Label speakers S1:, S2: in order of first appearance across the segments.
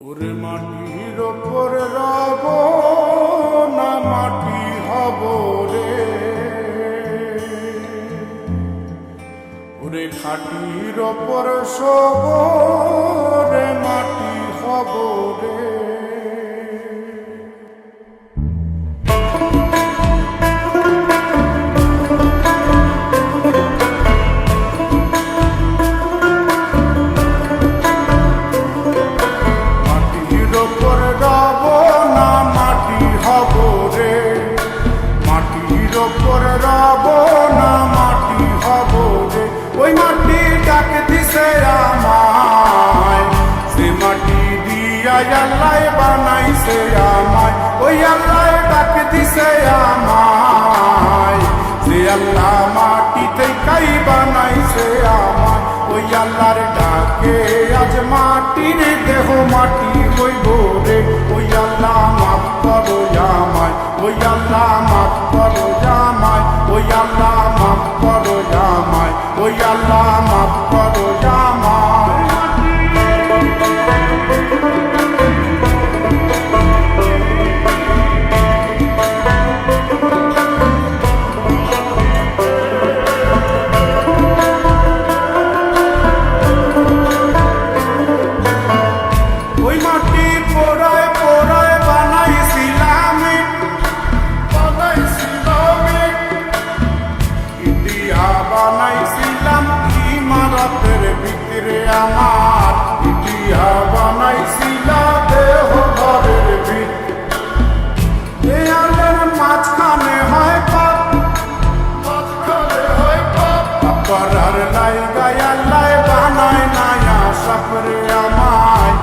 S1: ওরে মাটির ওপর রব না মাটি হব রে, ওরে খাটির ওপর সব রে মাটি হব রে। ওই মাটি ডাক দিছে আমায়, সে মাটি দিয়া আল্লাহ বানাইছে আমায়। ওই আল্লাহ ডাক দিছে আমায়, সে আল্লাহ মাটি থেকেই বানাইছে আমায়। ওই আল্লাহর ডাকে আজ মাটির দেহ মাটি হইব রে। ওই আল্লাহ মাফ করো আমায়, ওই আল্লাহ মাফ করো আমায়, ওই আল্লাহ মাফ করো আমায়, ওই আল্লাহ মাফ করো আমায়। ওই মাটি পোড়ায় পোড়ায় বানাইছিলাম, ইটিয়া বানাইছিলাম ইমারতের ভিতরে আমার, ইটিয়া বানাইছিলাম দেহ ঘরের ভিতরে। মাঝখানে হয় পাপ, মাঝখানে হয় পাপ, করার লাইগায় আল্লাহ বানায় নায়া সাপরে আমায়,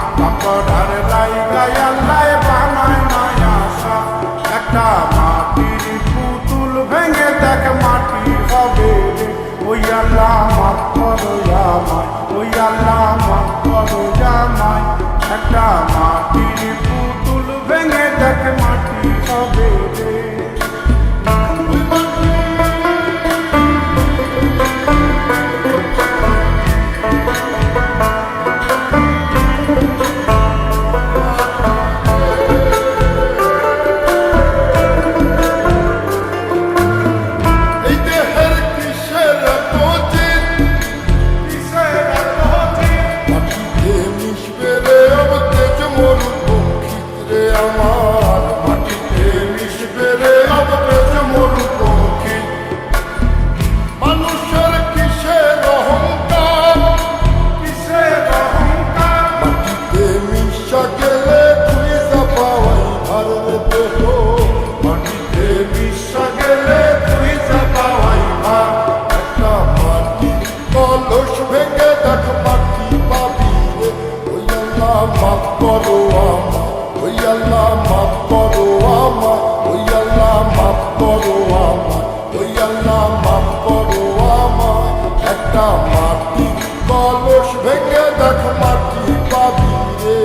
S1: করার লাইগায় আল্লাহ বানায় নায়া সাপ। একটা মাটির পুতুল ভেঙে দেখ মাটি হবে রে। ওই আল্লাহ মাফ করো আমায়, ওই আল্লাহ মাফ করো আমায়। একটা মাটির পুতুল ভেঙে দেখ মাটি হবে রে। মাফ করো আমায়, ওই আল্লাহ মাফ করো আমায়, ওই আল্লাহ মাফ করো আমায়, ওই আল্লাহ মাফ করো আমায়। একটা মাটি কলস ভেঙে দেখ মাটি পাবি রে।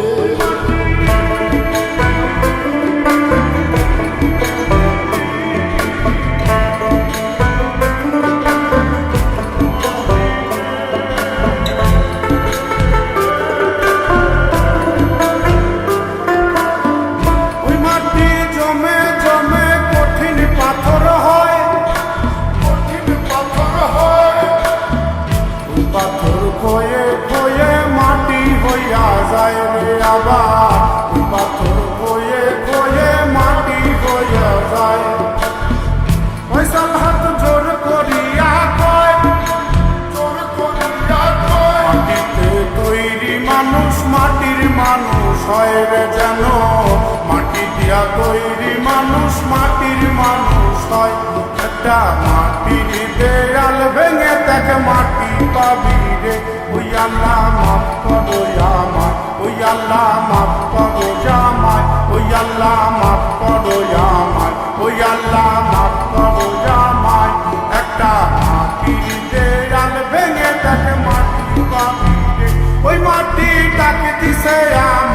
S1: পাথর খয়ে খয়ে মাটি হইয়া যায় রে আবার, পাথর খয়ে খয়ে মাটি হইয়া যায়। ফয়সাল হাত জোর করিয়া কয়, জোর করিয়া কয়, মাটিতে তৈরি মানুষ মাটির মানুষ হয় রে যেন। মাটি দিয়া তৈরি মানুষ মাটির মানুষ হয়। একটা মাটির দেয়াল ভেঙে দেখ মাটি পাবি রে। ওই আল্লাহ মাফ করো আমায়, ওই আল্লাহ মাফ করো আমায়, ওই আল্লাহ মাফ করো আমায়, ওই আল্লাহ মাফ করো আমায়। একটা মাটির দেয়াল ভেঙে দেখ মাটি পাবি রে। ওই মাটি ডাক দিছে আমায়।